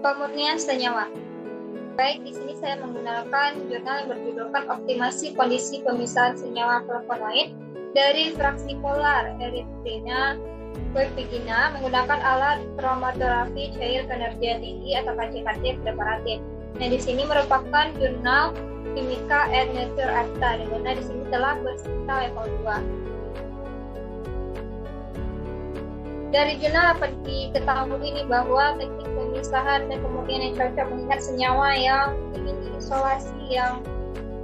Pemurnian senyawa. Baik, di sini saya menggunakan jurnal yang berjudulkan Optimasi Kondisi Pemisahan Senyawa Flavonoid dari fraksi polar erythrina webegina menggunakan alat kromatografi cair kinerja tinggi atau KCKT preparatif. Nah, di sini merupakan jurnal Kimika and Nature Acta, di mana di sini telah berserta level 2. Dari jurnal dapat diketahui ini bahwa teknik pemisahan dan pemurnian yang cocok mengingat senyawa yang ingin diisolasi yang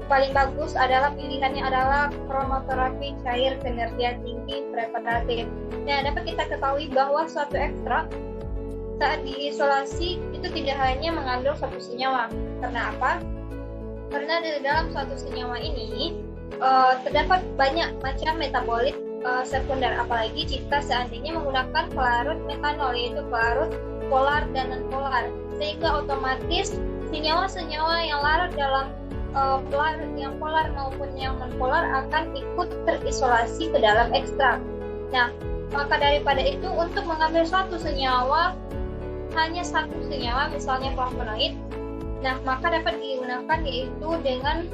paling bagus adalah pilihannya adalah kromatografi cair kinerja tinggi preparatif. Nah, dapat kita ketahui bahwa suatu ekstrak saat diisolasi itu tidak hanya mengandung satu senyawa. Karena apa? Karena di dalam suatu senyawa ini terdapat banyak macam metabolit sekunder, apalagi jika seandainya menggunakan pelarut metanol, yaitu pelarut polar dan non-polar, sehingga otomatis senyawa-senyawa yang larut dalam pelarut yang polar maupun yang non-polar akan ikut terisolasi ke dalam ekstrak. Nah, maka daripada itu untuk mengambil suatu senyawa, hanya satu senyawa, misalnya flavonoid, nah maka dapat digunakan yaitu dengan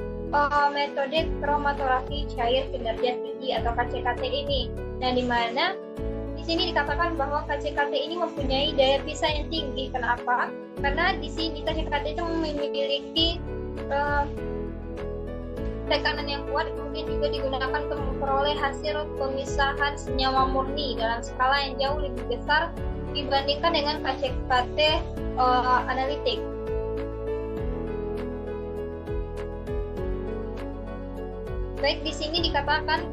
metode kromatografi cair kinerja tinggi atau KCKT ini. Nah, di mana di sini dikatakan bahwa KCKT ini mempunyai daya pisah yang tinggi. Kenapa? Karena di sini KCKT itu memiliki tekanan yang kuat, kemudian juga digunakan untuk memperoleh hasil pemisahan senyawa murni dalam skala yang jauh lebih besar dibandingkan dengan KCKT analitik. Baik, di sini dikatakan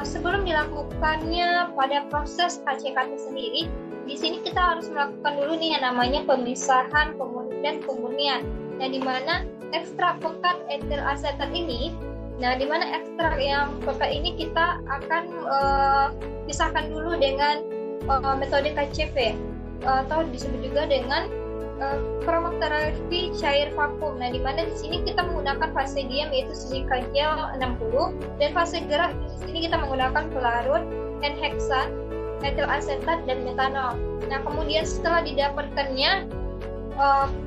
sebelum dilakukannya pada proses KCKT sendiri, di sini kita harus melakukan dulu nih yang namanya pemisahan dan pemurnian. Nah, di mana ekstrak pekat etil asetat ini, di mana ekstrak yang pekat ini kita akan pisahkan dulu dengan metode KCV atau disebut juga dengan kromatografi cair vakum. Nah, di mana di sini kita menggunakan fase diam yaitu silika gel 60 dan fase gerak di sini kita menggunakan pelarut N-heksan, etil asetat dan metanol. Nah, kemudian setelah didapatkannya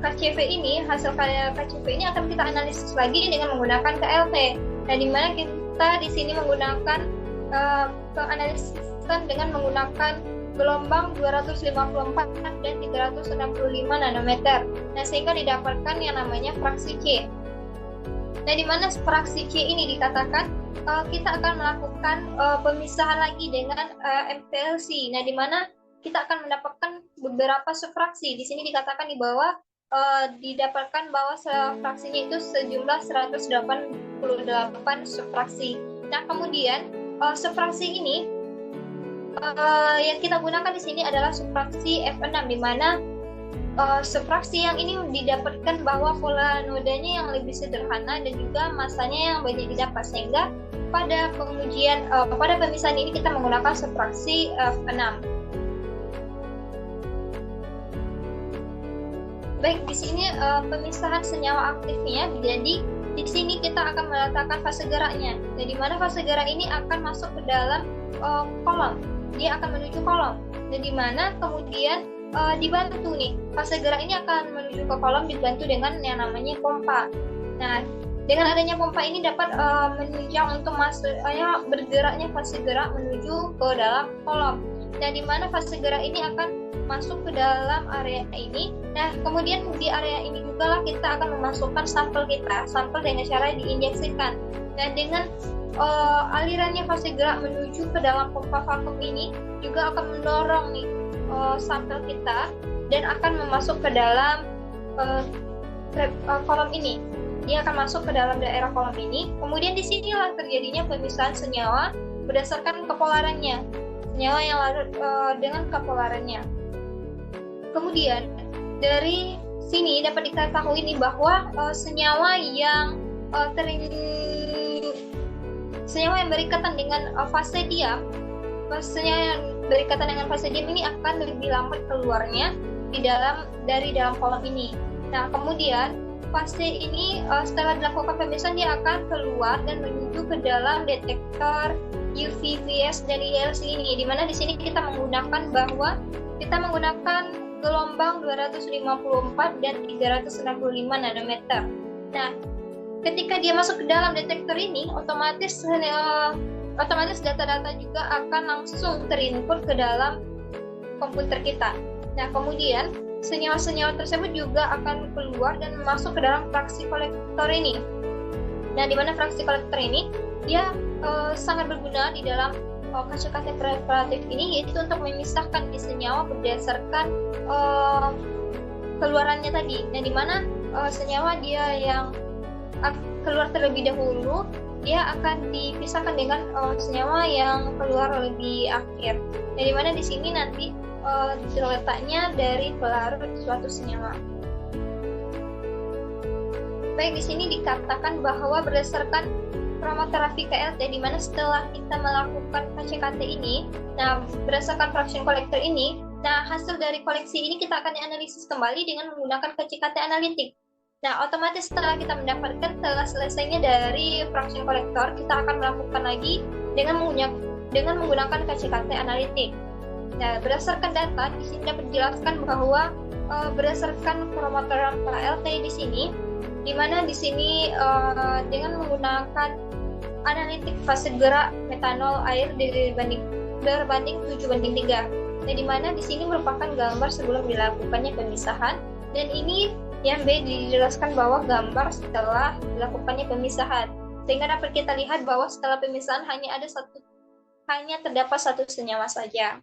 KCV ini, hasil KCV ini akan kita analisis lagi dengan menggunakan KLT. Nah, di mana kita di sini menggunakan penganalisan dengan menggunakan gelombang 254 dan 365 nanometer. Nah, sehingga didapatkan yang namanya fraksi C. Nah, di mana fraksi C ini dikatakan kita akan melakukan pemisahan lagi dengan MPLC. Nah, di mana kita akan mendapatkan beberapa subfraksi. Di sini dikatakan di bawah didapatkan bahwa subfraksinya itu sejumlah 188 subfraksi. Nah, kemudian subfraksi ini yang kita gunakan di sini adalah subfraksi F6, di mana subfraksi yang ini didapatkan bahwa pola nodanya yang lebih sederhana dan juga masanya yang banyak didapat, sehingga pada pengujian pada pemisahan ini kita menggunakan subfraksi F6. Baik, di sini pemisahan senyawa aktifnya, jadi di sini kita akan meletakkan fase geraknya. Nah, di mana fase gerak ini akan masuk ke dalam kolom. Dia akan menuju kolom. Nah, di mana kemudian dibantu nih, fase gerak ini akan menuju ke kolom dibantu dengan yang namanya pompa. Nah, dengan adanya pompa ini dapat menunjang untuk bergeraknya fase gerak menuju ke dalam kolom. Nah, di mana fase gerak ini akan masuk ke dalam area ini. Nah, kemudian di area ini juga lah kita akan memasukkan sampel dengan cara diinjeksikan. Nah, dengan alirannya fase gerak menuju ke dalam pompa vakum ini juga akan mendorong nih sampel kita dan akan masuk ke dalam kolom ini. Dia akan masuk ke dalam daerah kolom ini. Kemudian di sinilah terjadinya pemisahan senyawa berdasarkan kepolarannya. Senyawa yang larut dengan kepolarannya. Kemudian dari sini dapat diketahui nih bahwa senyawa yang berikatan dengan fase diam, senyawa yang berikatan dengan fase diam ini akan lebih lambat keluarnya dari dalam kolom ini. Nah, kemudian fase ini setelah dilakukan pemisahan dia akan keluar dan menuju ke dalam detektor UVVS dari ILC ini, di mana di sini kita menggunakan gelombang 254 dan 365 nanometer. Nah, ketika dia masuk ke dalam detektor ini, otomatis data-data juga akan langsung terinput ke dalam komputer kita. Nah, kemudian senyawa-senyawa tersebut juga akan keluar dan masuk ke dalam fraksi kolektor ini. Nah, di mana fraksi kolektor ini dia sangat berguna di dalam KCKT preparatif ini, yaitu untuk memisahkan di senyawa berdasarkan keluarannya tadi. Nah, di mana senyawa dia yang keluar terlebih dahulu, dia akan dipisahkan dengan senyawa yang keluar lebih akhir. Nah, di mana di sini nanti terletaknya dari pelarut suatu senyawa. Baik, di sini dikatakan bahwa berdasarkan kromaterapi KLT, di mana setelah kita melakukan KCKT ini, nah berdasarkan fraction collector ini, nah hasil dari koleksi ini kita akan dianalisis kembali dengan menggunakan KCKT analitik. Nah, otomatis setelah kita mendapatkan telah selesainya dari fraction collector, kita akan melakukan lagi dengan menggunakan KCKT analitik. Nah, berdasarkan data di sini dapat dijelaskan bahwa berdasarkan kromaterapi KLT di sini, di mana di sini dengan menggunakan analitik fase gerak metanol air berbanding 7:3. Nah, di mana di sini merupakan gambar sebelum dilakukannya pemisahan, dan ini yang B dijelaskan bahwa gambar setelah dilakukannya pemisahan. Sehingga dapat kita lihat bahwa setelah pemisahan hanya terdapat satu senyawa saja.